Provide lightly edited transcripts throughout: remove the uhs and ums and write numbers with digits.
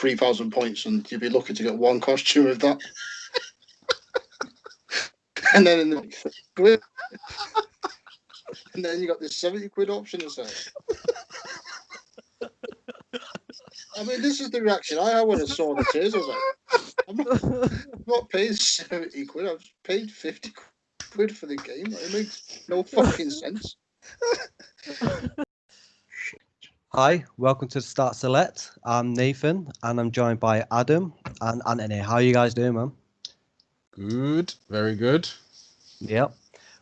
3,000 points, and you'd be lucky to get one costume of that. And then in the quid, and then you got this 70 quid option to say. I mean, this is the reaction I had when I saw the tiers. I was like, I'm not paying 70 quid. I've paid 50 quid for the game. It makes no fucking sense. Hi, welcome to Start Select. I'm Nathan, and I'm joined by Adam and Anthony. How are you guys doing, man? Good, very good. Yep.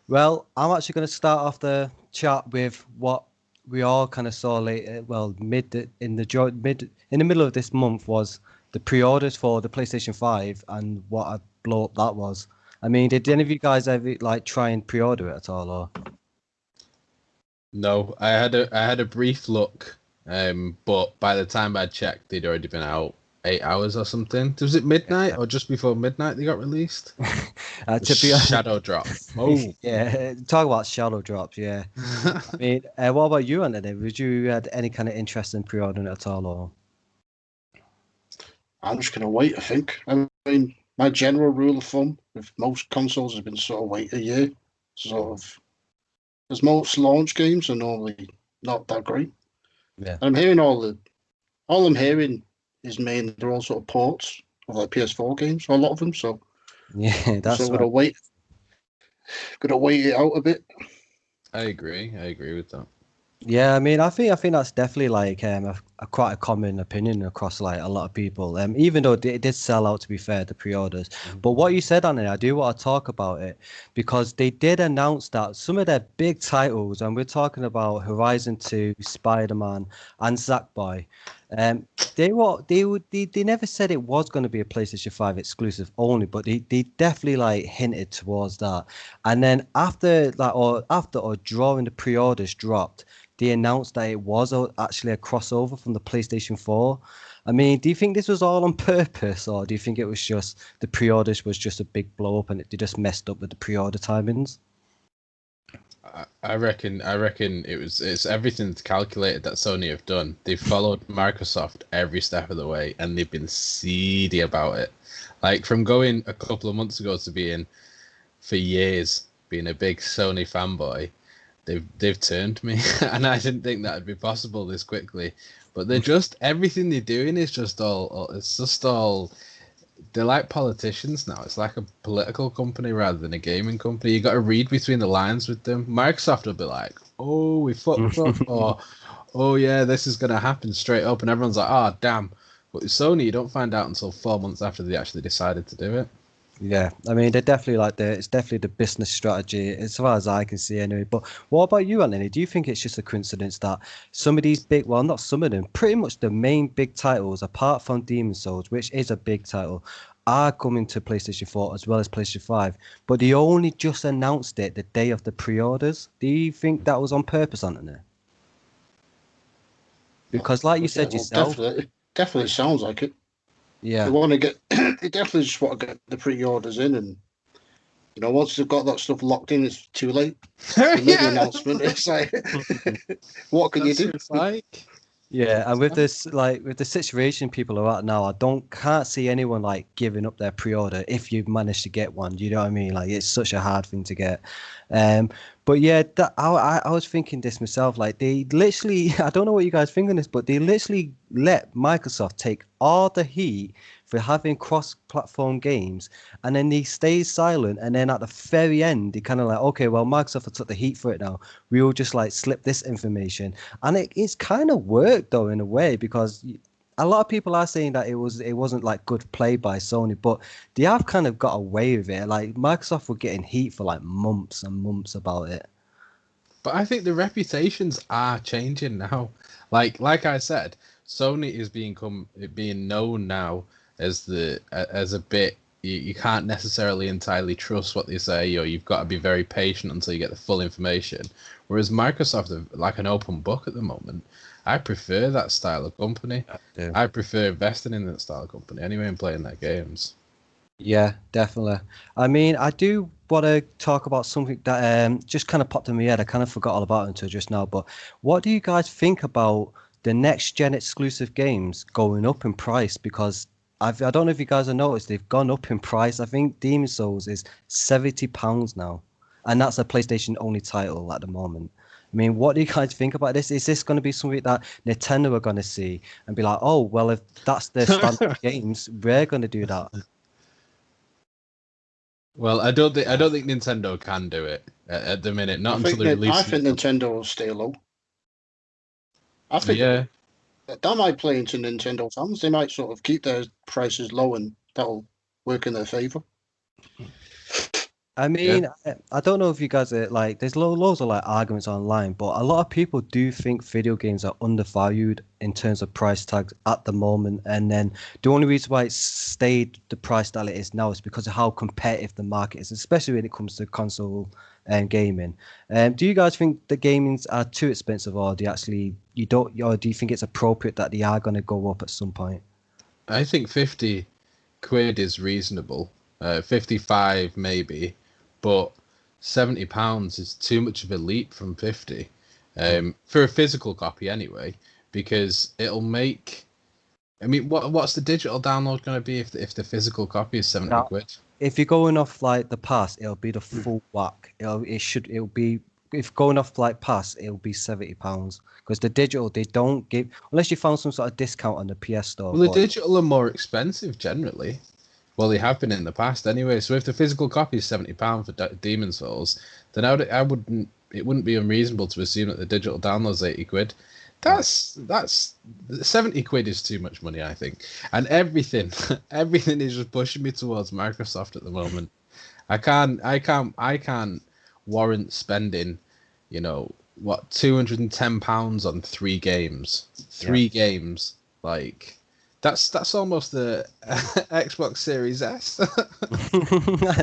Well, I'm actually going to start off the chat with what we all kind of saw later. Well, in the middle of this month was the pre-orders for the PlayStation 5 and what a blow up that was. I mean, did any of you guys ever try and pre-order it at all, or? No, I had a brief look, but by the time I checked, they'd already been out 8 hours or something. Was it midnight or just before midnight they got released? To be honest, Shadow drop. Oh, yeah. Talk about shadow drops. Yeah. I mean, what about you, Anthony? Would you had any kind of interest in pre-ordering it at all, or? I'm just gonna wait. I think. I mean, my general rule of thumb with most consoles has been sort of wait a year. Sort of, because most launch games are normally not that great. Yeah. And I'm hearing all I'm hearing is mainly they're all sort of ports of like PS4 games, a lot of them. So yeah, that's so gonna wait it out a bit. I agree with that. Yeah, I mean, I think that's definitely a quite a common opinion across a lot of people. Even though it did sell out, to be fair, the pre-orders. But what you said, Anthony, I do want to talk about it because they did announce that some of their big titles, and we're talking about Horizon 2, Spider-Man, and Sackboy. They never said it was going to be a PlayStation 5 exclusive only, but they definitely hinted towards that. And then after or during the pre-orders dropped, they announced that it was actually a crossover from the PlayStation 4. I mean, do you think this was all on purpose, or do you think it was just the pre-orders was just a big blow up and they just messed up with the pre-order timings? I reckon it's everything calculated that Sony have done. They've followed Microsoft every step of the way, and they've been seedy about it. Like from going a couple of months ago to being for years being a big Sony fanboy, they've turned me, and I didn't think that'd be possible this quickly. But they're just everything they're doing is just all. It's just all. They're like politicians now. It's like a political company rather than a gaming company. You got to read between the lines with them. Microsoft will be like, "Oh, we fucked up," or "Oh yeah, this is gonna happen straight up," and everyone's like, "Oh damn." But with Sony, you don't find out until 4 months after they actually decided to do it. Yeah, I mean, they're definitely it's definitely the business strategy as far as I can see anyway. But what about you, Anthony? Do you think it's just a coincidence that some of these big, well, not some of them, pretty much the main big titles, apart from Demon's Souls, which is a big title, are coming to PlayStation 4 as well as PlayStation 5, but they only just announced it the day of the pre-orders? Do you think that was on purpose, Anthony? Because like you said yourself... Definitely sounds like it. Yeah. They want to get. They definitely just want to get the pre-orders in, and once they've got that stuff locked in, it's too late. They made the announcement. It's like, what can you do? It's like. Yeah, and with this, with the situation people are at now, can't see anyone giving up their pre-order if you've managed to get one. You know what I mean? It's such a hard thing to get. But yeah, I was thinking this myself. They literally, I don't know what you guys think of this, but they literally let Microsoft take all the heat for having cross-platform games, and then they stay silent, and then at the very end, they kind of okay, well, Microsoft have took the heat for it now. We will just slip this information, and it's kind of worked though in a way, because a lot of people are saying that it wasn't good play by Sony, but they have kind of got away with it. Microsoft were getting heat for months and months about it. But I think the reputations are changing now. Like I said, Sony is being known now as a bit. You can't necessarily entirely trust what they say, or you've got to be very patient until you get the full information. Whereas Microsoft are like an open book at the moment. I prefer that style of company. I prefer investing in that style of company anyway and playing their games. Yeah, definitely. I mean, I do want to talk about something that just kind of popped in my head. I kind of forgot all about it until just now. But what do you guys think about the next gen exclusive games going up in price because I don't know if you guys have noticed they've gone up in price. I think Demon Souls is £70 now, and that's a PlayStation only title at the moment. I mean, what do you guys think about this? Is this going to be something that Nintendo are going to see and be like, oh, well, if that's their standard games, we're going to do that? Well, I don't think Nintendo can do it at the minute. Not until they release. I think Nintendo will stay low. I think that might play into Nintendo fans. They might sort of keep their prices low, and that'll work in their favor. I mean, I don't know if you guys are like, there's loads of like arguments online, but a lot of people do think video games are undervalued in terms of price tags at the moment. And then the only reason why it's stayed the price that it is now is because of how competitive the market is, especially when it comes to console and gaming. Do you guys think the gamings are too expensive, or do you think it's appropriate that they are going to go up at some point? I think 50 quid is reasonable. 55 maybe. But £70 is too much of a leap from 50 for a physical copy anyway, because it'll make. I mean, what's the digital download going to be if the physical copy is 70 quid? If you're going off like the pass, it'll be the full whack. It'll be if going off like pass, it'll be £70 because the digital they don't give unless you found some sort of discount on the PS Store. Well, the digital are more expensive generally. Well, they have been in the past anyway. So if the physical copy is £70 for Demon Souls, then it wouldn't be unreasonable to assume that the digital download's 80 quid. That's 70 quid is too much money, I think. And everything is just pushing me towards Microsoft at the moment. I can't warrant spending, £210 on 3 games. Three games, like. That's almost the Xbox Series S.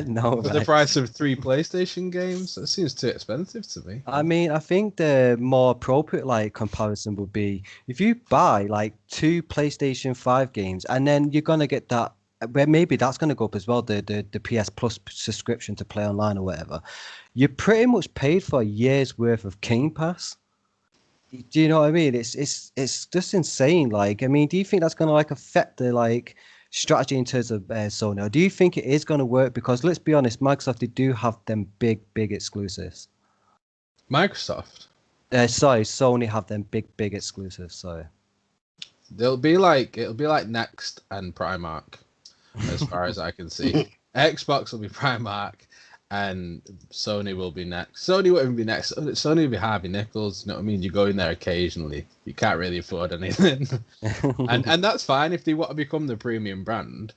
No, for the price of 3 PlayStation games, that seems too expensive to me. I mean, I think the more appropriate like comparison would be if you buy like 2 PlayStation 5 games, and then you're gonna get that. Where maybe that's gonna go up as well. The PS Plus subscription to play online or whatever. You pretty much paid for a year's worth of Game Pass. Do you know what I mean? It's just insane. Like, I mean, do you think that's gonna like affect the like strategy in terms of Sony, or do you think it is gonna work? Because let's be honest, Microsoft they do have them big exclusives. Microsoft. Sorry, Sony have them big exclusives. Sorry. It'll be like Next and Primark, as far as I can see. Xbox will be Primark. And Sony will be next. Sony won't even be next. Sony will be Harvey Nichols. You know what I mean? You go in there occasionally. You can't really afford anything. and that's fine if they want to become the premium brand.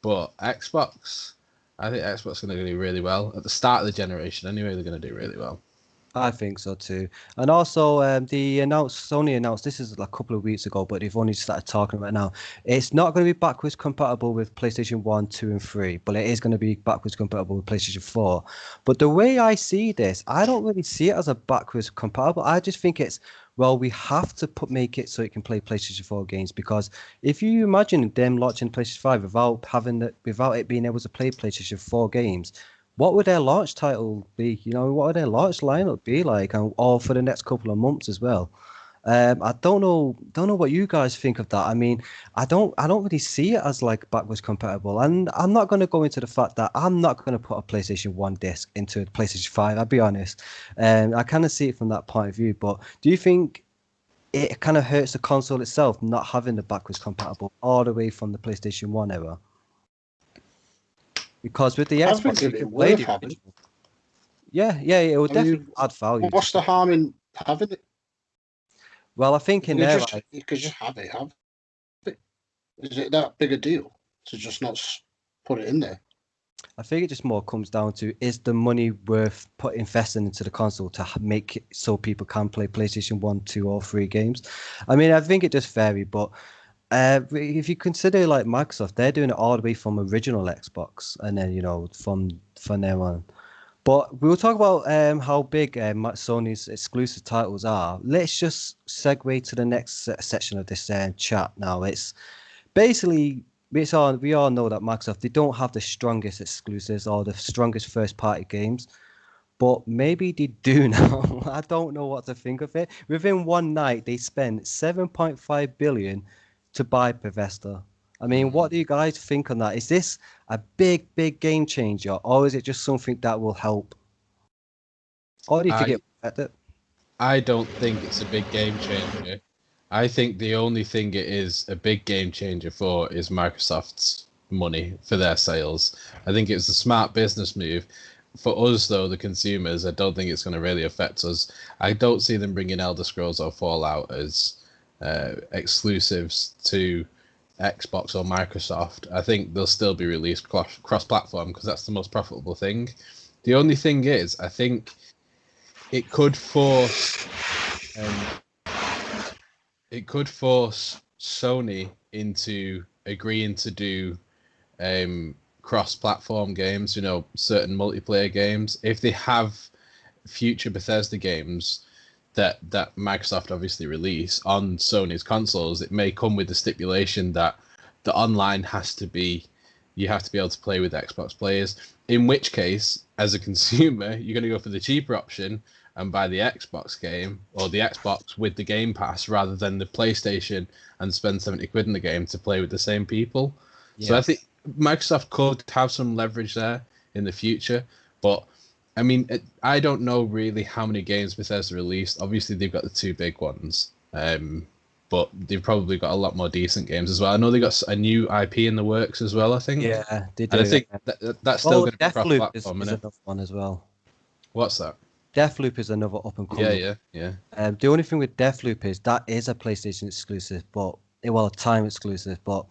But Xbox, I think Xbox is going to do really well. At the start of the generation anyway, they're going to do really well. I think so too. And also, Sony announced this is like a couple of weeks ago, but they've only started talking about it now. It's not going to be backwards compatible with PlayStation 1, 2, and 3, but it is going to be backwards compatible with PlayStation 4. But the way I see this, I don't really see it as a backwards compatible. I just think it's, well, we have to make it so it can play PlayStation 4 games, because if you imagine them launching PlayStation 5 without it being able to play PlayStation 4 games, what would their launch title be? What would their launch lineup be like, and all for the next couple of months as well? I don't know what you guys think of that. I mean, I don't really see it as like backwards compatible, and I'm not going to go into the fact that I'm not going to put a PlayStation 1 disc into a PlayStation 5. I'll be honest. I kind of see it from that point of view. But do you think it kind of hurts the console itself not having the backwards compatible all the way from the PlayStation 1 era? Because with the Xbox, you can play the original. Yeah, it will definitely add value. What's the harm in having it? Well, I think you could just have it. Is it that big a deal to just not put it in there? I think it just more comes down to, is the money worth investing into the console to make it so people can play PlayStation 1, 2, or 3 games? I mean, I think it does vary, but if you consider like Microsoft, they're doing it all the way from original Xbox, and then from there on. But we'll talk about how big Sony's exclusive titles are. Let's just segue to the next section of this chat. Now, it's basically we all know that Microsoft, they don't have the strongest exclusives or the strongest first-party games. but maybe they do now. I don't know what to think of it. Within one night, they spent 7.5 billion to buy Bethesda. I mean, what do you guys think on that? Is this a big, big game changer, or is it just something that will help? Or do you think I it will affect it? I don't think it's a big game changer. I think the only thing it is a big game changer for is Microsoft's money for their sales. I think it's a smart business move. For us, though, the consumers, I don't think it's going to really affect us. I don't see them bringing Elder Scrolls or Fallout as exclusives to Xbox or Microsoft. I think they'll still be released cross-platform because that's the most profitable thing. The only thing is, I think it could force Sony into agreeing to do cross-platform games, certain multiplayer games. If they have future Bethesda games that Microsoft obviously release on Sony's consoles, it may come with the stipulation that the online you have to be able to play with Xbox players. In which case, as a consumer, you're going to go for the cheaper option and buy the Xbox game or the Xbox with the Game Pass rather than the PlayStation and spend 70 quid in the game to play with the same people. Yeah. So I think Microsoft could have some leverage there in the future, but I mean, I don't know really how many games Bethesda released. Obviously, they've got the two big ones, but they've probably got a lot more decent games as well. I know they got a new IP in the works as well, I think. Yeah, they do. And I think that's still going to be cross-platform, is another one as well. What's that? Deathloop is another up and coming. Yeah. The only thing with Deathloop is that is a PlayStation exclusive, but a time exclusive. But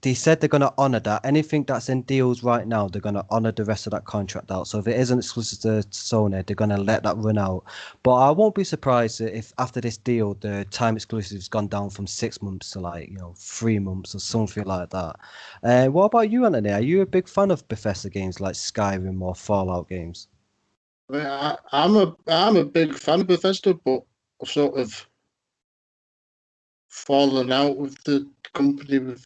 they said they're going to honor that. Anything that's in deals right now, they're going to honor the rest of that contract out. So if it isn't exclusive to Sony, they're going to let that run out. But I won't be surprised if after this deal, the time exclusive's gone down from 6 months to 3 months or something like that. What about you, Anthony? Are you a big fan of Bethesda games like Skyrim or Fallout games? I'm a big fan of Bethesda, but I've sort of fallen out with the company with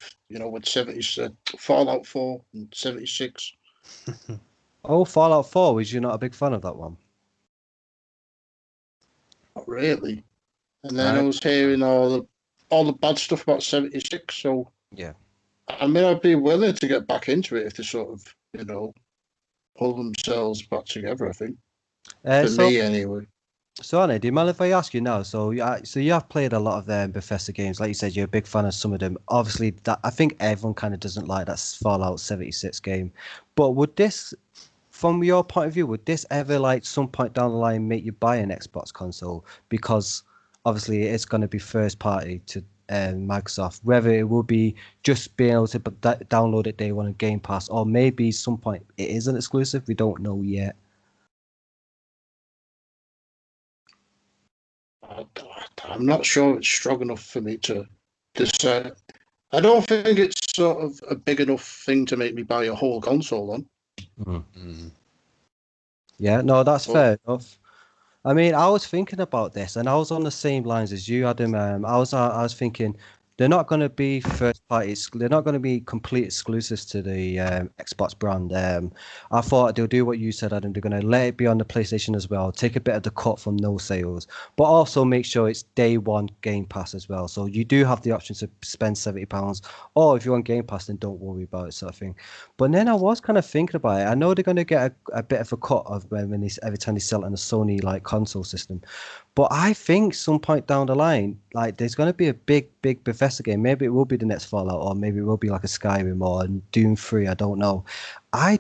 70 Fallout 4 and 76. Oh, Fallout 4, was you not a big fan of that one? Not really. And then I was hearing all the bad stuff about 76, so yeah. I mean, I'd be willing to get back into it if they sort of, pull themselves back together, I think. For me, anyway. So, Anna, do you mind if I ask you now? So you have played a lot of them Bethesda games. Like you said, you're a big fan of some of them. Obviously, I think everyone kind of doesn't like that Fallout 76 game. But would this, from your point of view, would this ever, some point down the line, make you buy an Xbox console? Because, obviously, it's going to be first party to Microsoft. Whether it will be just being able to download it day one on Game Pass, or maybe some point it isn't exclusive. We don't know yet. I'm not sure it's strong enough for me to decide. I don't think it's sort of a big enough thing to make me buy a whole console on. Mm-hmm. Yeah, no, that's fair enough. I mean, I was thinking about this, and I was on the same lines as you, Adam. I was thinking they're not going to be first party. They're not going to be complete exclusives to the Xbox brand. I thought they'll do what you said, Adam. They're going to let it be on the PlayStation as well. Take a bit of the cut from no sales, but also make sure it's day one Game Pass as well. So you do have the option to spend £70, or if you're on Game Pass, then don't worry about it, sort of thing. But then I was kind of thinking about it. I know they're going to get a bit of a cut of when every time they sell it on a Sony console system. But I think some point down the line, there's going to be a big Bethesda game. Maybe it will be the next Fallout, or maybe it will be like a Skyrim or Doom 3. I don't know. I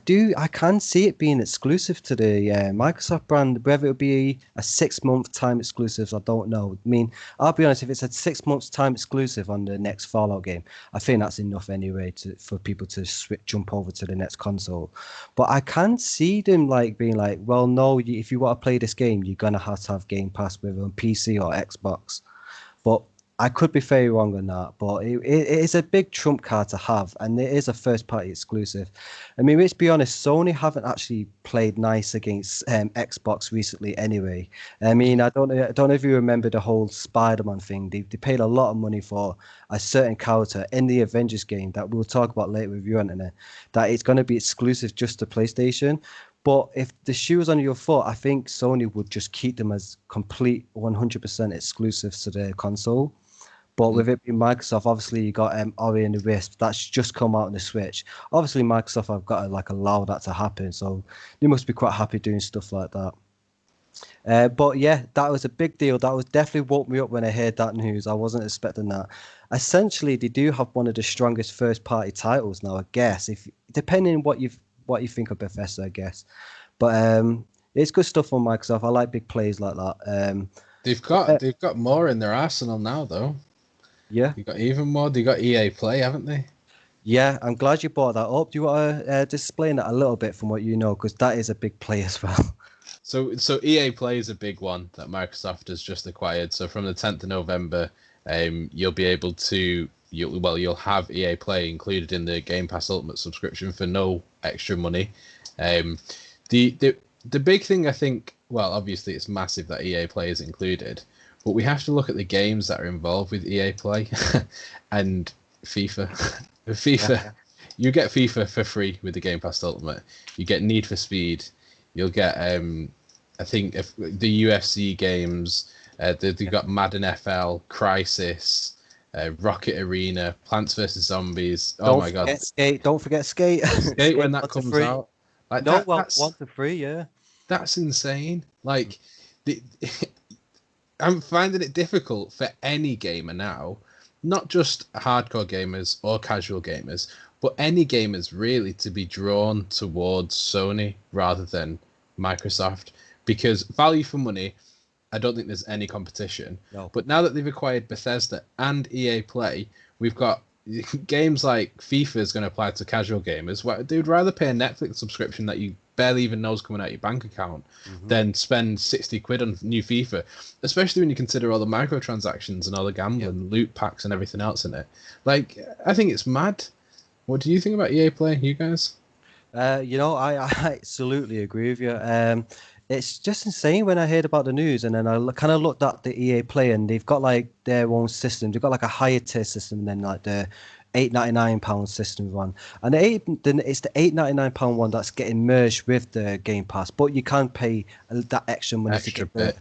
can see it being exclusive to the Microsoft brand. Whether it'll be a 6-month time exclusive, I don't know. I mean, I'll be honest, if it's a 6 months time exclusive on the next Fallout game, I think that's enough anyway for people to jump over to the next console. But I can see them being well, no, if you want to play this game, you're going to have Game Pass with on PC or Xbox. But I could be very wrong on that, but it is a big trump card to have, and it is a first-party exclusive. I mean, let's be honest, Sony haven't actually played nice against Xbox recently anyway. I mean, I don't know if you remember the whole Spider-Man thing. They paid a lot of money for a certain character in the Avengers game that we'll talk about later with you, Anthony, that it's going to be exclusive just to PlayStation. But if the shoe was on your foot, I think Sony would just keep them as complete 100% exclusives to their console. But with it being Microsoft, obviously you got Ori and the Wisp. That's just come out on the Switch. Obviously, Microsoft have got to like allow that to happen, so they must be quite happy doing stuff like that. But yeah, that was a big deal. That was definitely woke me up when I heard that news. I wasn't expecting that. Essentially, they do have one of the strongest first-party titles now, I guess. If depending on what you think of Bethesda, I guess. But it's good stuff on Microsoft. I like big plays like that. They've got more in their arsenal now, though. Yeah. You've got even more. They got EA Play, haven't they? Yeah, I'm glad you brought that up. Do you want to explain that a little bit from what you know? Because that is a big play as well. So EA Play is a big one that Microsoft has just acquired. So from the 10th of November, you'll be able to you'll have EA Play included in the Game Pass Ultimate subscription for no extra money. The big thing, I think, well, obviously it's massive that EA Play is included, but we have to look at the games that are involved with EA Play and FIFA. Yeah. You get FIFA for free with the Game Pass Ultimate. You get Need for Speed. You'll get, I think, if the UFC games. They've got Madden FL, Crisis, Rocket Arena, Plants vs Zombies. Oh my God! Skate. Don't forget Skate. Skate when that comes out. Like no, that's 1 to 3, yeah. That's insane. Like, I'm finding it difficult for any gamer now, not just hardcore gamers or casual gamers, but any gamers really to be drawn towards Sony rather than Microsoft, because value for money, I don't think there's any competition. No. But now that they've acquired Bethesda and EA Play, we've got games like FIFA is going to apply to casual gamers. They'd rather pay a Netflix subscription that you barely even know is coming out of your bank account than spend 60 quid on new FIFA, especially when you consider all the microtransactions and all the gambling, loot packs and everything else in it. Like, I think it's mad. What do you think about EA Play, you guys? I absolutely agree with you. It's just insane when I heard about the news, and then I kind of looked at the EA Play, and they've got like their own system. They've got like a higher tier system than like the £8.99 system one, and it's the £8.99 one that's getting merged with the Game Pass, but you can't pay that extra money to get bit.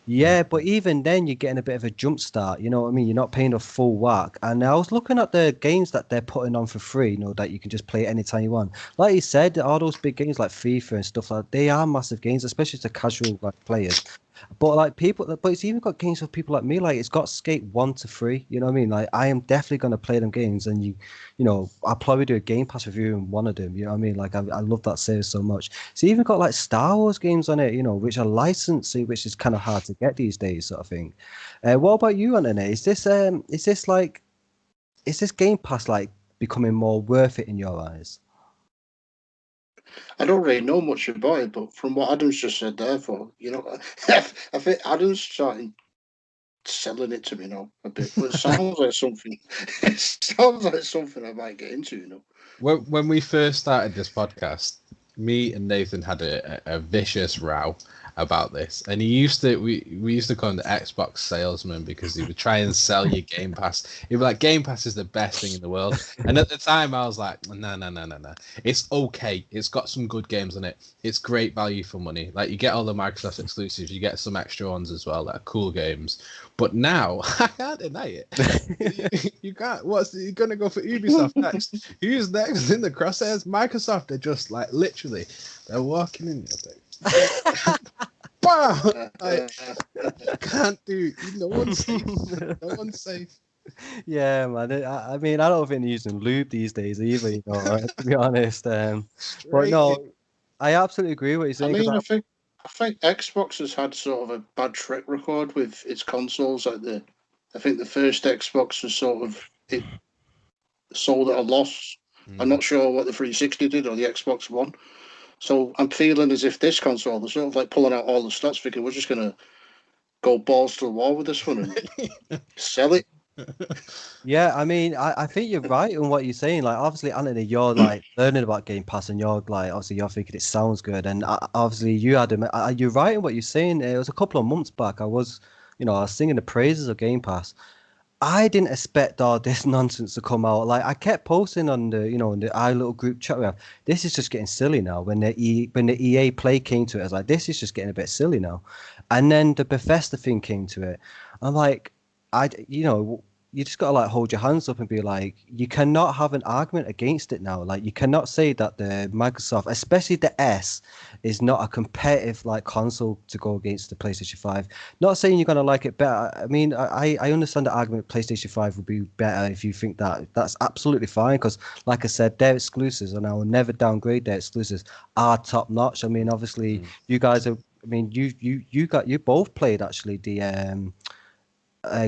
Yeah, but even then, you're getting a bit of a jump start. You know what I mean? You're not paying a full whack. And I was looking at the games that they're putting on for free, that you can just play anytime you want. Like you said, all those big games like FIFA and stuff like that, they are massive games, especially to casual players. But it's even got games for people like me. Like, it's got Skate 1 to 3. You know what I mean? Like, I am definitely gonna play them games, and I'll probably do a Game Pass review on one of them. You know what I mean? Like, I love that series so much. It's even got like Star Wars games on it, which are licensed, which is kind of hard to get these days, sort of thing. What about you, Anthony? Is this Game Pass like becoming more worth it in your eyes? I don't really know much about it, but from what Adam's just said, therefore, I think Adam's starting selling it to me now a bit. But it sounds like something. It sounds like something I might get into. When we first started this podcast, me and Nathan had a vicious row about this, and we used to call him the Xbox salesman because he would try and sell you Game Pass. He'd be like, Game Pass is the best thing in the world, and at the time I was like, no, it's okay, it's got some good games on it, it's great value for money. Like, you get all the Microsoft exclusives, you get some extra ones as well that are cool games. But now I can't deny it. You can't. You're gonna go for Ubisoft next? Who's next in the crosshairs? Microsoft are just like literally, they're walking in your thing. Wow! I can't do. No one's safe. No one's safe. Yeah, man. I mean, I don't think they're using lube these days either. To be honest. But no, I absolutely agree with what you're saying. I mean, I think Xbox has had sort of a bad track record with its consoles. Like I think the first Xbox was sort of it sold at a loss. I'm not sure what the 360 did or the Xbox One. So I'm feeling as if this console, they're sort of like pulling out all the stops, thinking we're just going to go balls to the wall with this one and sell it. Yeah, I mean, I think you're right in what you're saying. Like, obviously, Anthony, you're like learning about Game Pass, and you're like, obviously, you're thinking it sounds good, and obviously, you Adam, you're right in what you're saying. It was a couple of months back. I was singing the praises of Game Pass, I didn't expect all this nonsense to come out. Like I kept posting on the, in the I little group chat we have. This is just getting silly now. When the EA Play came to it, I was like, this is just getting a bit silly now. And then the Bethesda thing came to it. I'm like, you just gotta like hold your hands up and be like, you cannot have an argument against it now. Like you cannot say that the Microsoft, especially the S, is not a competitive like console to go against the PlayStation 5. Not saying you're gonna like it better. I mean, I understand the argument PlayStation 5 would be better if you think that. That's absolutely fine because, like I said, their exclusives, and I will never downgrade their exclusives, are top notch. I mean, obviously, you guys are. I mean, you both played actually the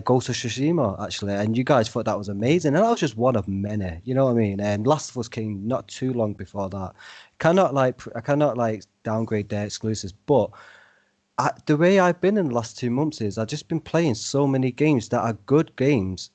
Ghost of Tsushima actually, and you guys thought that was amazing, and that was just one of many. You know what I mean? And Last of Us came not too long before that. I cannot like downgrade their exclusives, but the way I've been in the last 2 months is I've just been playing so many games that are good games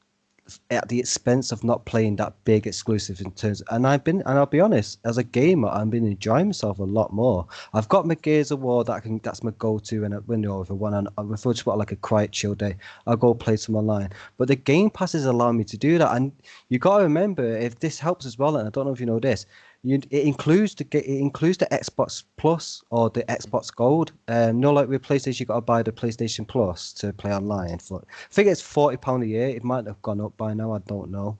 at the expense of not playing that big exclusive in terms. And I'll be honest, as a gamer, I've been enjoying myself a lot more. I've got my Gears of War that's my go-to, and if I want if I just want like a quiet chill day, I'll go play some online. But the Game Passes allow me to do that, and you got to remember, if this helps as well, and I don't know if you know this, it includes the Xbox Plus or the Xbox Gold. No, like with PlayStation, you got to buy the PlayStation Plus to play online. I think it's £40 a year. It might have gone up by now. I don't know.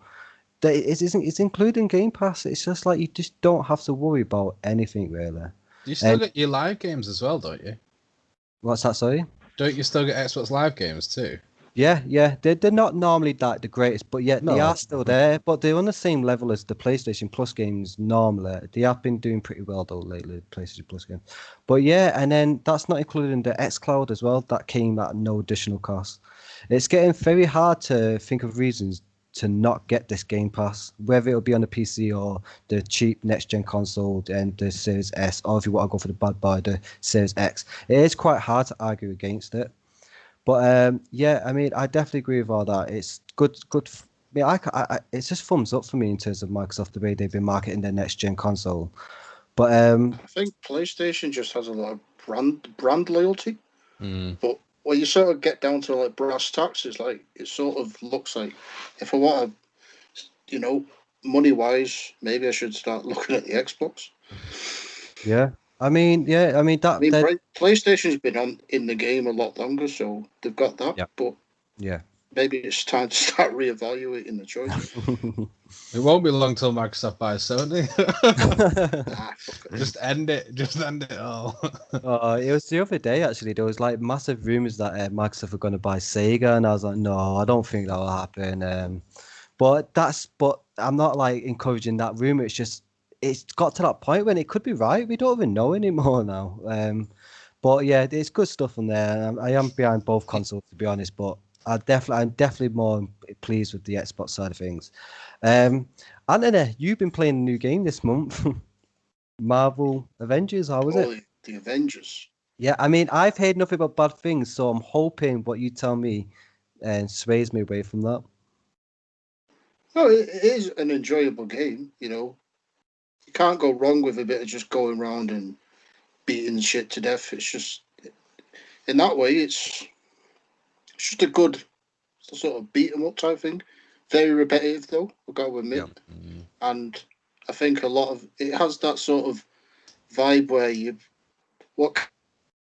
It's including Game Pass. It's just like you just don't have to worry about anything really. You still get your live games as well, don't you? What's that? Sorry. Don't you still get Xbox Live games too? Yeah. They're not normally like the greatest, but yet they are still there. But they're on the same level as the PlayStation Plus games normally. They have been doing pretty well though lately, the PlayStation Plus games. But yeah, and then that's not including the xCloud as well. That came at no additional cost. It's getting very hard to think of reasons to not get this Game Pass, whether it'll be on the PC or the cheap next gen console and the Series S, or if you want to go for the bad boy, the Series X. It is quite hard to argue against it. But yeah, I mean, I definitely agree with all that. It's good. It's just thumbs up for me in terms of Microsoft, the way they've been marketing their next gen console. But I think PlayStation just has a lot of brand loyalty. But when you sort of get down to like brass tacks, it's like it sort of looks like if I want to, money wise, maybe I should start looking at the Xbox. yeah, I mean, PlayStation's been in the game a lot longer, so they've got that. Yeah. But yeah. maybe it's time to start reevaluating the choice. It won't be long till Microsoft buys Sony. Fuck it. Just end it. Just end it all. It was the other day actually. There was like massive rumors that Microsoft were going to buy Sega, and I was like, no, I don't think that will happen. But I'm not like encouraging that rumor. It's got to that point when it could be right. We don't even know anymore now. But yeah, it's good stuff on there. I am behind both consoles to be honest, but I'm definitely more pleased with the Xbox side of things. Anthony, you've been playing a new game this month, Marvel Avengers. How was it? The Avengers. Yeah, I mean, I've heard nothing but bad things, so I'm hoping what you tell me sways me away from that. No, it is an enjoyable game. You can't go wrong with a bit of just going around and beating shit to death. It's just in that way, it's just a good sort of beat 'em up type thing. Very repetitive though, I've got to admit. Yeah. And I think a lot of it has that sort of vibe where what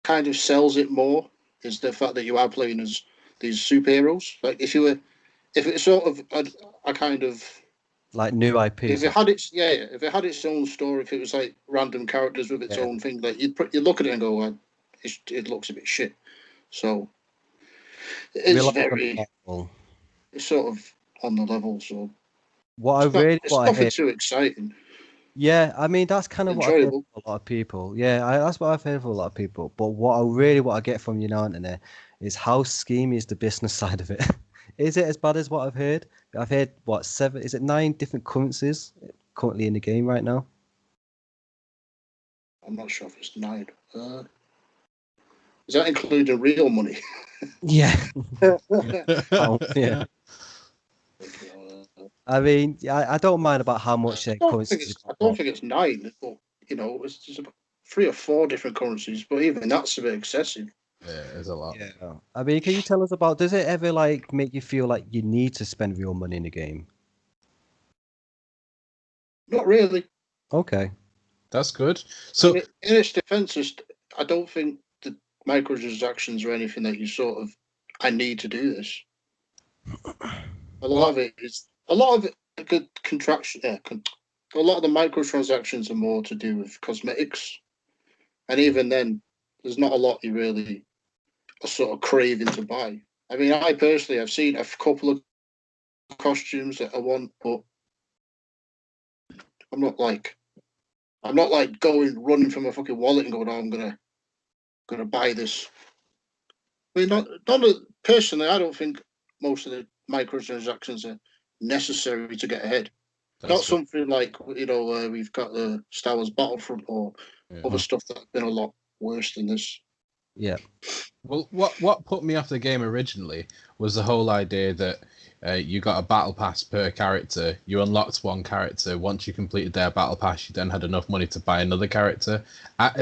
kind of sells it more is the fact that you are playing as these superheroes. Like if it's sort of a kind of like new IP. If it had its own story, if it was like random characters with its own thing, like you'd look at it and go, well, it looks a bit shit. So it's sort of on the level. So it's nothing too exciting. Yeah, I mean that's kind of enjoyable. What I heard from a lot of people. Yeah, that's what I've heard from a lot of people. But what I get from you now, Anthony, is how schemy is the business side of it. Is it as bad as what I've heard? I've heard 7? Is it 9 different currencies currently in the game right now? I'm not sure if it's 9. Is that including real money? Yeah. Yeah. I mean, I don't mind about how much currencies. I don't think it's 9, but it's just about 3 or 4 different currencies. But even that's a bit excessive. Yeah, there's a lot. Yeah. I mean, can you tell us about? Does it ever like make you feel like you need to spend real money in the game? Not really. Okay. That's good. So In its defense, I don't think the microtransactions are anything that you sort of, I need to do this. A lot of it is a lot of it. A good contraction. Yeah, a lot of the microtransactions are more to do with cosmetics, and even then, there's not a lot you really are sort of craving to buy. I mean, I personally have seen a couple of costumes that I want, but I'm not like going running from my fucking wallet and going, "Oh, I'm gonna buy this." I mean, personally, I don't think most of the microtransactions are necessary to get ahead. Not that's something like we've got the Star Wars Battlefront or other yeah. stuff that's been a lot worse than this. Yeah. Well, what put me off the game originally was the whole idea that you got a battle pass per character. You unlocked one character. Once you completed their battle pass, you then had enough money to buy another character.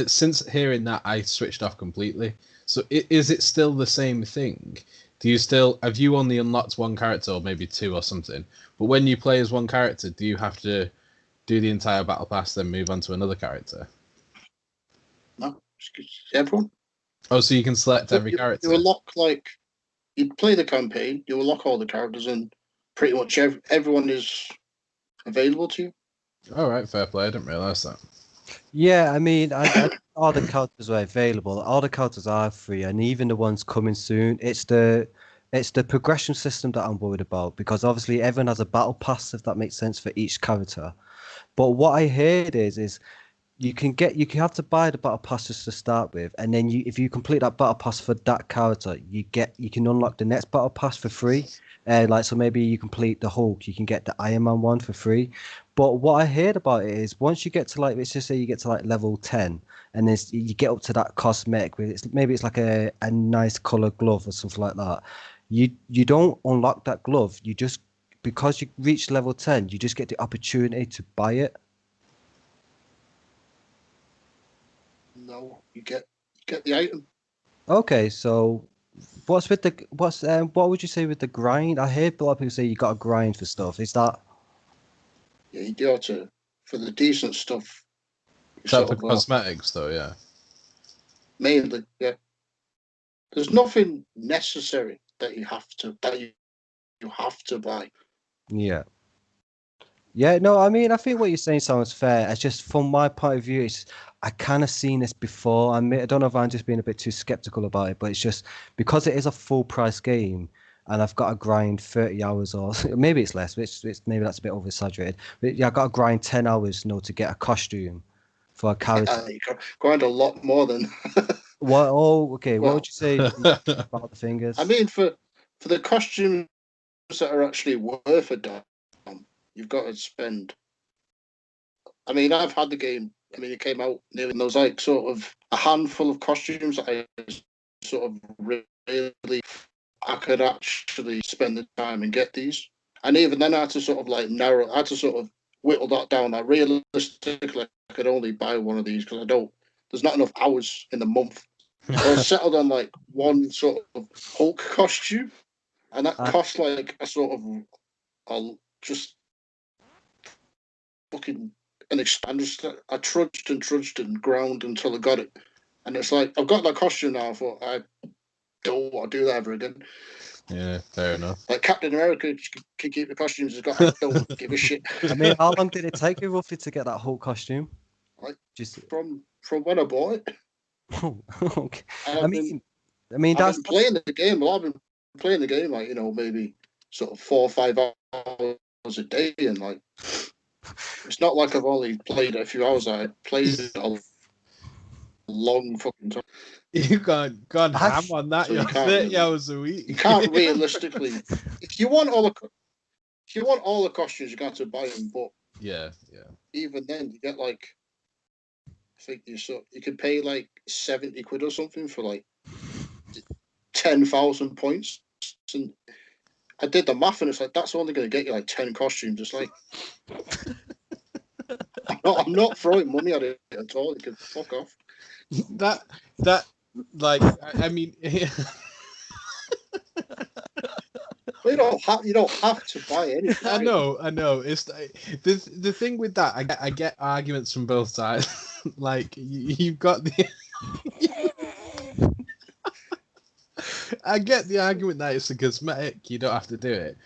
Since hearing that, I switched off completely. So is it still the same thing? Do you still have you only unlocked one character or maybe two or something? But when you play as one character, do you have to do the entire battle pass then move on to another character? No, everyone. Oh, so you can select every You character. unlock you play the campaign, you unlock all the characters, and pretty much everyone is available to you. All right, fair play. I didn't realize that. Yeah, I mean, all the characters are available. All the characters are free, and even the ones coming soon. It's the progression system that I'm worried about because obviously everyone has a battle pass, if that makes sense, for each character. But what I heard is you can have to buy the battle pass just to start with, and then if you complete that battle pass for that character, you can unlock the next battle pass for free. Like so maybe you complete the Hulk, you can get the Iron Man one for free. But what I heard about it is once you get to like let's just say you get to like level 10 and then you get up to that cosmetic where maybe it's like a nice color glove or something like that. You don't unlock that glove. You just because you reach level 10, you just get the opportunity to buy it. No, you get the item. Okay, so what would you say with the grind? I hear a lot of people say you got to grind for stuff. Is that Yeah, you do have to for the decent stuff. You Is that sort for of cosmetics though? Yeah. mainly, yeah. There's nothing necessary that you have to buy. yeah. Yeah, no, I mean I think what you're saying sounds fair. It's just from my point of view, it's I kind of seen this before. I don't know if I'm just being a bit too skeptical about it, but it's just because it is a full price game and I've got to grind 30 hours or maybe it's less, maybe that's a bit over exaggerated. But yeah, I got to grind 10 hours, to get a costume for a character. You grind a lot more than What? Oh, okay. What would well. you say about the I fingers? mean, for the costumes that are actually worth a damn, you've got to spend. I mean, I've had the game. I mean, it came out nearly, and there was like sort of a handful of costumes that I sort of really I could actually spend the time and get these. And even then, I had to sort of like narrow. I had to sort of whittle that down. Like realistically, I could only buy one of these because I don't. There's not enough hours in the month. So I was settled on like one sort of Hulk costume, and that Uh, cost like a sort of just fucking an I trudged and ground until I got it, and it's like I've got that costume now. I thought I don't want to do that ever again. Yeah, fair enough. Like Captain America can keep the costumes he's got. I don't give a shit. I mean, how long did it take you roughly to get that Hulk costume? Like Just from when I bought it, okay. and I mean, I've that's been playing the game. Well, I've been playing the game like maybe sort of 4 or 5 hours a day, and like it's not like I've only played it a few hours. I played it a long fucking time. You gone ham I've, on that. So You're 30 hours a week. you can't realistically. If you want all the costumes, you got to buy them. But Yeah. even then, you get like I think you could pay like 70 quid or something for like 10,000 points. And I did the math, and it's like that's only going to get you like 10 costumes. It's like I'm not throwing money at it at all. You can fuck off. That that Like, I mean, Well, you don't have to buy anything. I know. It's the thing with that. I get arguments from both sides. Like, you've got the. I get the argument that it's a cosmetic, you don't have to do it.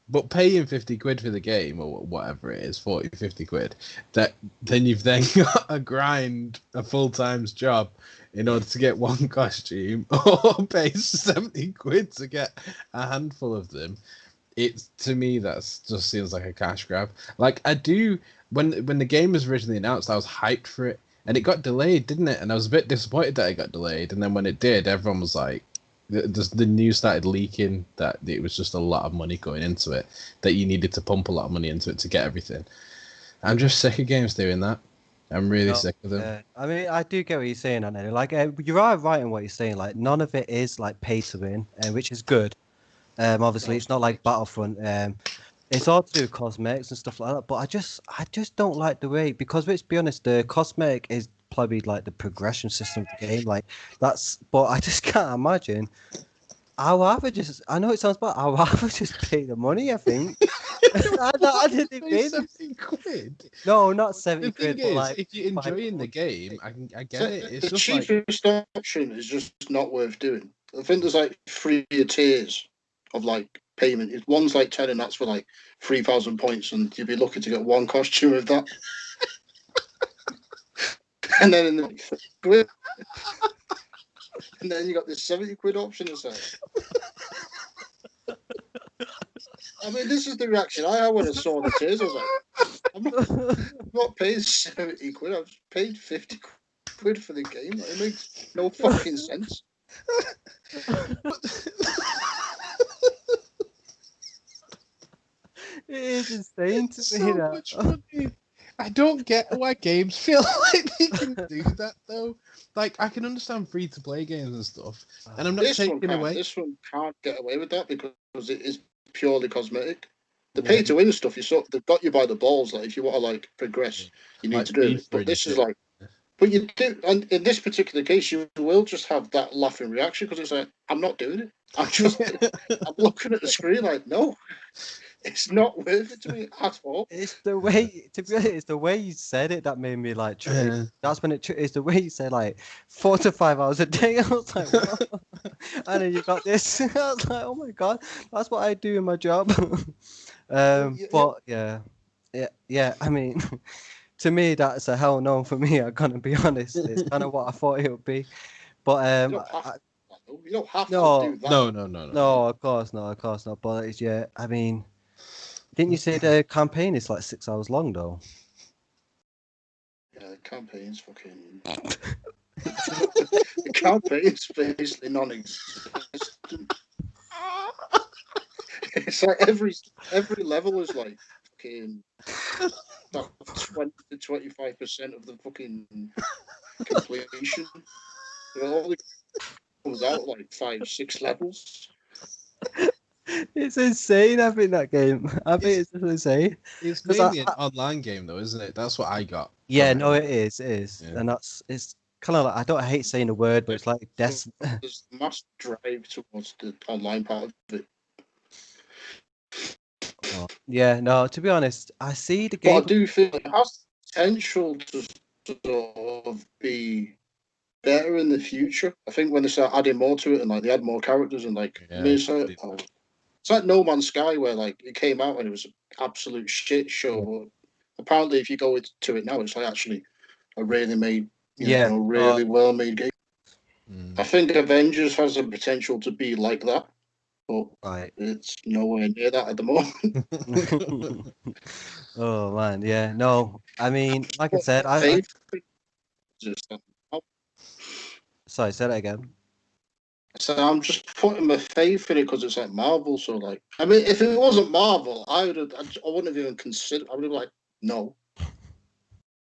But paying 50 quid for the game, or whatever it is, 40, 50 quid, then you've then got to grind a full-time job in order to get one costume, or pay 70 quid to get a handful of them. It's, to me, that's just seems like a cash grab. Like, I do, when the game was originally announced, I was hyped for it, and it got delayed, didn't it? And I was a bit disappointed that it got delayed, and then when it did, everyone was like, the news started leaking that it was just a lot of money going into it, that you needed to pump a lot of money into it to get everything. I'm just sick of games doing that. I'm really sick of them. Yeah. I mean, I do get what you're saying, Anna. Like, you are right in what you're saying. Like, none of it is like pay to win, which is good. Obviously, it's not like Battlefront. It's all to do with cosmetics and stuff like that. But I just don't like the way, because let's be honest, the cosmetic is probably like the progression system of the game. Like, that's, but I just can't imagine. I'd rather just, I know it sounds bad, I'd rather just pay the money, I think. I didn't Pay 70 quid. No, not 70 The thing quid, but is, like, if you're enjoying the game, I get it. It's the just like, cheapest option is just not worth doing. I think there's like 3 tiers of like payment. One's like 10, and that's for like 3,000 points, and you'd be lucky to get one costume of that. And then in the quid, and then you got this 70 quid option or something. I mean, this is the reaction I had when I saw the tiers. I was like, I'm not paying 70 quid. I've paid 50 quid for the game. Like, it makes no fucking sense. it is insane to so me that. much money. I don't get why games feel like they can do that though. Like, I can understand free-to-play games and stuff, and I'm not taking away. This one can't get away with that because it is purely cosmetic. The pay-to-win stuff, they've got you by the balls. Like, if you want to like progress, you need Like to do it. But this is like, but you do, and in this particular case, you will just have that laughing reaction because it's like, I'm not doing it. I'm looking at the screen like, no. It's not worth it to me at all. It's the way, to be honest, it's the way you said it that made me like. That's when it's the way you said like 4 to 5 hours a day. I was like, what? And then you got this. I was like, oh my god, that's what I do in my job. But yeah. I mean, to me, that's a hell no for me. I'm gonna be honest. It's kind of what I thought it would be. But you don't have to do that. No, of course not. But it's, yeah, I mean. Didn't you say the campaign is like 6 hours long though? Yeah, the campaign's fucking. The campaign's basically non-existent. It's like every level is like fucking 20 to 25% of the fucking completion. It only comes out like 5-6 levels. It's insane. I think that game. I think it's just insane. It's mainly an online game, though, isn't it? That's what I got. Yeah, no, it is. It is, yeah. And it's kind of like, I don't hate saying the word, but it's like there's a mass drive towards the online part of it. Oh, yeah, no. To be honest, I see the game. But I do feel it has potential to sort of be better in the future. I think when they start adding more to it and like they add more characters and like it's like No Man's Sky, where like it came out and it was an absolute shit show. But apparently, if you go to it now, it's like actually a really made, really well made game. I think Avengers has the potential to be like that, but it's nowhere near that at the moment. Oh man, yeah, no. I mean, like I said, sorry, say that again. So I'm just putting my faith in it because it's like Marvel. So like, I mean, if it wasn't Marvel, I wouldn't have even considered. I would have like, no. I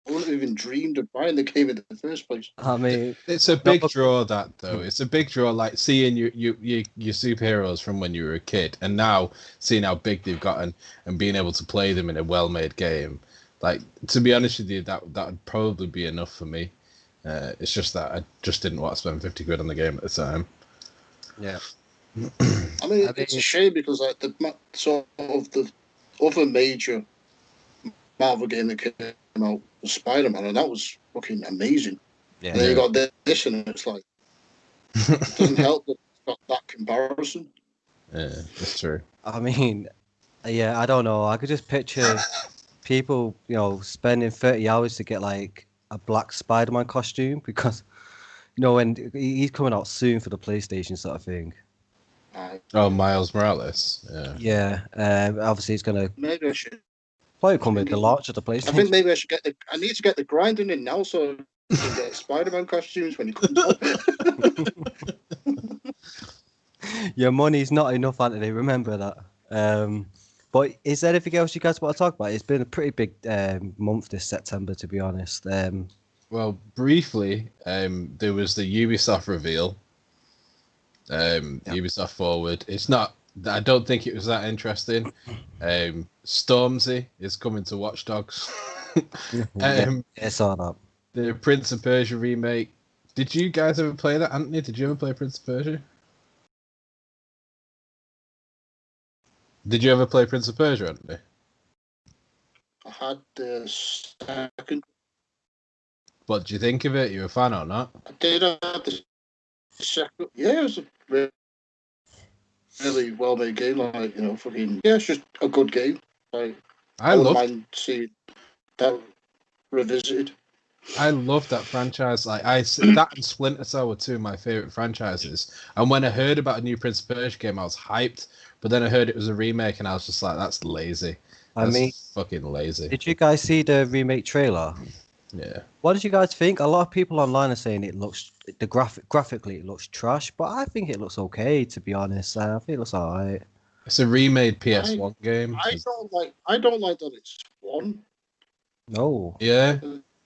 wouldn't have even dreamed of buying the game in the first place. I mean, it's a big draw, that though. It's a big draw, like seeing your superheroes from when you were a kid, and now seeing how big they've gotten and being able to play them in a well-made game. Like, to be honest with you, that would probably be enough for me. It's just that I just didn't want to spend 50 quid on the game at the time. Yeah. I mean, it's a shame because like the sort of the other major Marvel game that came out was Spider-Man, and that was fucking amazing. Yeah. And then you got this, and it's like it doesn't help that it's got that comparison. Yeah, that's true. I mean, yeah, I don't know. I could just picture people, spending 30 hours to get like a black Spider-Man costume because, when he's coming out soon for the PlayStation sort of thing. Oh, Miles Morales. Yeah. Yeah. Obviously, it's gonna Maybe I should. probably come with the launch of the PlayStation. I think maybe I should get I need to get the grinding in now so I can get Spider-Man costumes when he comes out. Your money's not enough, Anthony. Remember that. But is there anything else you guys want to talk about? It's been a pretty big month this September, to be honest. Well, briefly, there was the Ubisoft reveal. Ubisoft Forward. It's not. I don't think it was that interesting. Stormzy is coming to Watch Dogs. It's all that. The Prince of Persia remake. Did you guys ever play that, Anthony? Did you ever play Prince of Persia? Did you ever play Prince of Persia, Anthony? I had the second. What do you think of it? You a fan or not? I did have the second. Yeah, it was a really well-made game. Like fucking it's just a good game. Like I wouldn't mind seeing that revisited. I love that franchise. Like that and Splinter Cell were two of my favorite franchises. And when I heard about a new Prince of Persia game, I was hyped. But then I heard it was a remake, and I was just like, "That's lazy. That's fucking lazy." Did you guys see the remake trailer? Yeah. What did you guys think? A lot of people online are saying it looks graphically it looks trash, but I think it looks okay. To be honest, I think it looks alright. It's a remade PS1 game. I don't like that it's one. No. Yeah.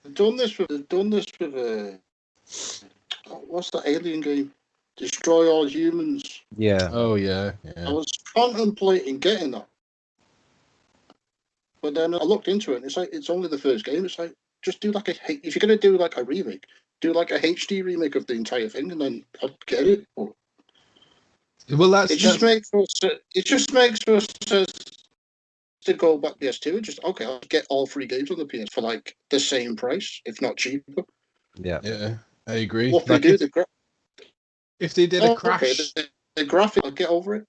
They've done this with what's that alien game? Destroy All Humans. Yeah. Oh yeah. I was contemplating getting that, but then I looked into it, and it's like it's only the first game. It's like just do like if you're gonna do like a remake, do like a HD remake of the entire thing, and then I'd get it. But well, it just makes for us to go back to PS2 and just I'll get all 3 games on the PS for like the same price, if not cheaper. Yeah. Yeah, I agree. What they do, if they did a Crash, the graphic, I'll get over it.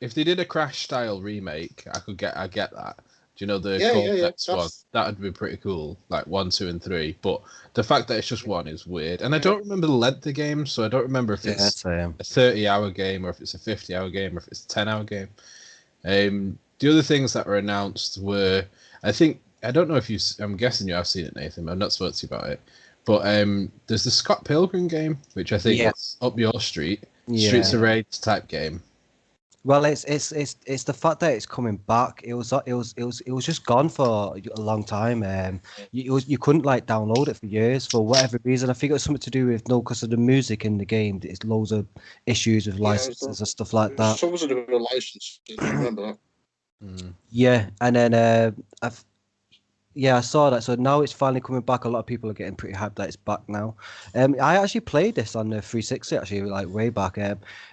If they did a Crash style remake, I get that. Do you know the Cortex one? That would be pretty cool, like 1, 2, and 3. But the fact that it's just one is weird. And I don't remember the length of the game, so I don't remember if it's a 30-hour game or if it's a 50-hour game or if it's a 10-hour game. The other things that were announced were, I don't know if I'm guessing you have seen it, Nathan. I've not spoken to you about it. But there's the Scott Pilgrim game, which I think is up your street. Yeah. Streets of Rage type game. Well, it's the fact that it's coming back. It was just gone for a long time. You couldn't like download it for years for whatever reason. I think it was something to do with because of the music in the game. There's loads of issues with licenses and stuff like that. Something to do with a license. I remember that. Yeah, and then I saw that. So now it's finally coming back. A lot of people are getting pretty hyped that it's back now. I actually played this on the 360 actually, like way back.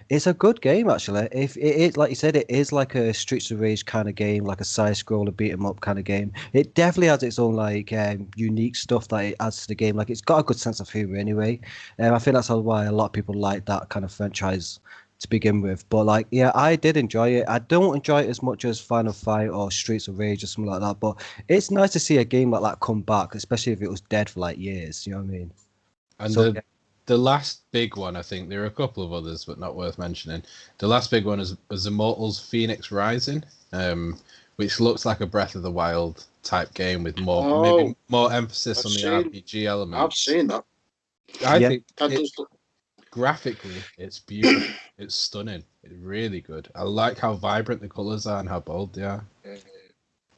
It's a good game actually. If it like you said, it is like a Streets of Rage kind of game, like a side scroller beat 'em up kind of game. It definitely has its own like unique stuff that it adds to the game. Like it's got a good sense of humor anyway. I think that's why a lot of people like that kind of franchise to begin with. But like, yeah, I did enjoy it. I don't enjoy it as much as Final Fight or Streets of Rage or something like that, but it's nice to see a game like that come back, especially if it was dead for like years, you know what I mean? And the last big one, I think, there are a couple of others, but not worth mentioning. The last big one was Immortals Phoenix Rising, which looks like a Breath of the Wild type game with maybe more emphasis on the RPG element. I've seen that. I think that does look... Graphically, it's beautiful. It's stunning. It's really good. I like how vibrant the colours are and how bold they are.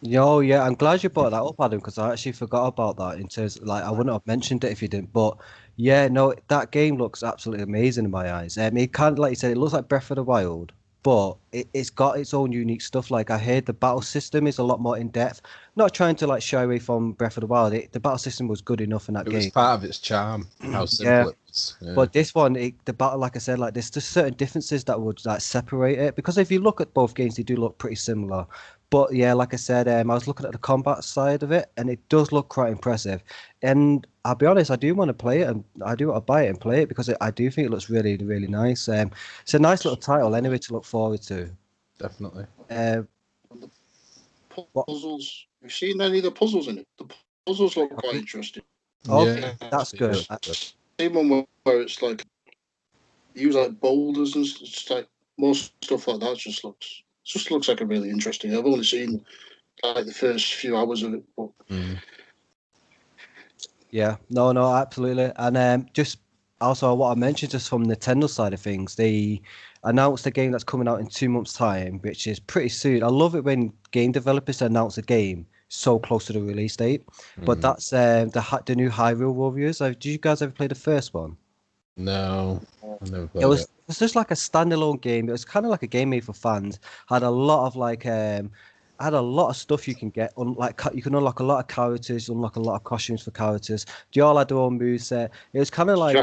Yo, yeah, I'm glad you brought that up, Adam, because I actually forgot about that. In terms, like, I wouldn't have mentioned it if you didn't. But yeah, no, that game looks absolutely amazing in my eyes. It kind of, like you said, it looks like Breath of the Wild, but it's got its own unique stuff. Like I heard the battle system is a lot more in depth. Not trying to like shy away from Breath of the Wild. The battle system was good enough in that It was game. part of its charm, how Yeah. simple it was. Yeah. But this one, the battle, like I said, like there's just certain differences that would like separate it. Because if you look at both games, they do look pretty similar. But yeah, like I said, I was looking at the combat side of it, and it does look quite impressive. And I'll be honest, I do want to play it, and I do want to buy it and play it because I do think it looks really, really nice. It's a nice little title anyway to look forward to. Definitely. Puzzles. Have you seen any of the puzzles in it? The puzzles look quite interesting. Okay, Yeah, that's good. Same one where it's like use like boulders and it's like more stuff like that. Just looks like a really interesting. I've only seen like the first few hours of it, but Yeah, no, absolutely. And just also what I mentioned just from Nintendo side of things, they announced a game that's coming out in 2 months' time, which is pretty soon. I love it when game developers announce a game so close to the release date. But that's the new Hyrule Warriors. Did you guys ever play the first one? No, I never played It was just like a standalone game. It was kind of like a game made for fans. Had a lot of had a lot of stuff you can get. You can unlock a lot of characters, unlock a lot of costumes for characters. They all had their own moveset. It was kind of like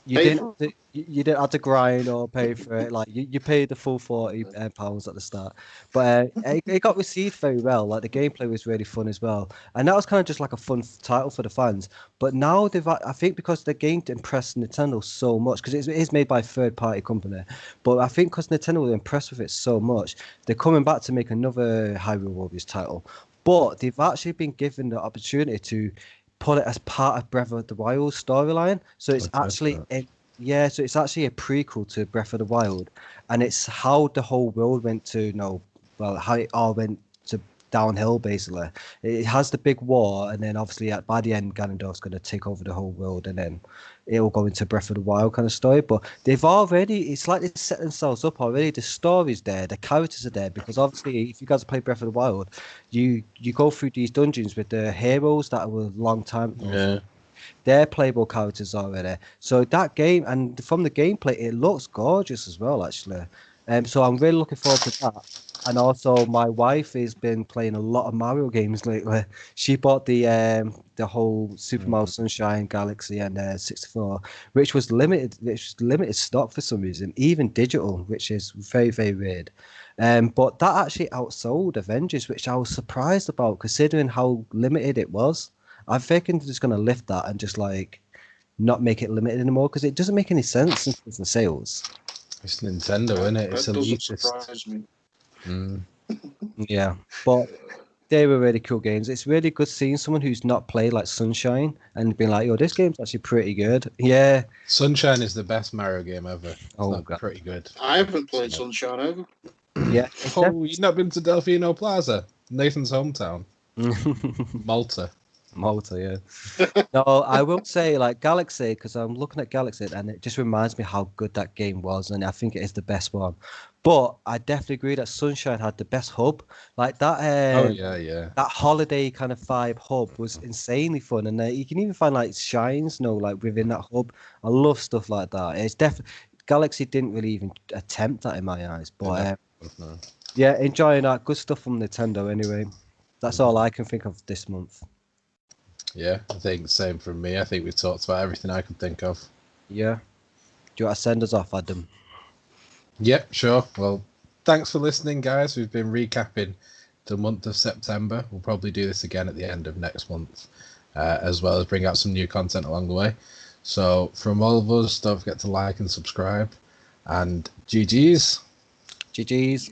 you didn't have to grind or pay for it. Like you paid the full £40 at the start, but it got received very well. Like the gameplay was really fun as well, and that was kind of just like a fun title for the fans. But now I think because the game impressed Nintendo so much because it is made by a third-party company, but I think because Nintendo were impressed with it so much, they're coming back to make another Hyrule Warriors title. But they've actually been given the opportunity to put it as part of Breath of the Wild storyline. So it's actually so it's actually a prequel to Breath of the Wild, and it's how the whole world went to how it all went to downhill basically. It has the big war, and then obviously by the end Ganondorf's going to take over the whole world, and then it will go into Breath of the Wild kind of story. But it's like they set themselves up already. The story's there, the characters are there, because obviously if you guys play Breath of the Wild, you go through these dungeons with the heroes that were long time ago. Yeah. They're playable characters already. So that game, and from the gameplay, it looks gorgeous as well, actually. So I'm really looking forward to that. And also, my wife has been playing a lot of Mario games lately. She bought the whole Super Mario Sunshine Galaxy and 64, which was limited stock for some reason, even digital, which is very, very weird. But that actually outsold Avengers, which I was surprised about, considering how limited it was. I'm thinking they're just going to lift that and just like not make it limited anymore because it doesn't make any sense in terms of sales. It's Nintendo, isn't it? It's that doesn't elitist. surprise me. Yeah, but they were really cool games. It's really good seeing someone who's not played like Sunshine and being like, "Yo, this game's actually pretty good." Yeah, Sunshine is the best Mario game ever. It's God. pretty good. I haven't played Sunshine ever. Yeah. You've not been to Delfino Plaza, Nathan's hometown, Malta. Malta, yeah. No, I will say like Galaxy because I'm looking at Galaxy and it just reminds me how good that game was, and I think it is the best one. But I definitely agree that Sunshine had the best hub. Like that. That holiday kind of vibe hub was insanely fun, and you can even find like shines, like within that hub. I love stuff like that. It's definitely Galaxy didn't really even attempt that in my eyes, but yeah, enjoying that. Good stuff from Nintendo anyway. That's all I can think of this month. Yeah, I think same from me. I think we've talked about everything I could think of. Yeah. Do you want to send us off, Adam? Yep, sure. Well, thanks for listening, guys. We've been recapping the month of September. We'll probably do this again at the end of next month, as well as bring out some new content along the way. So from all of us, don't forget to like and subscribe. And GG's. GG's.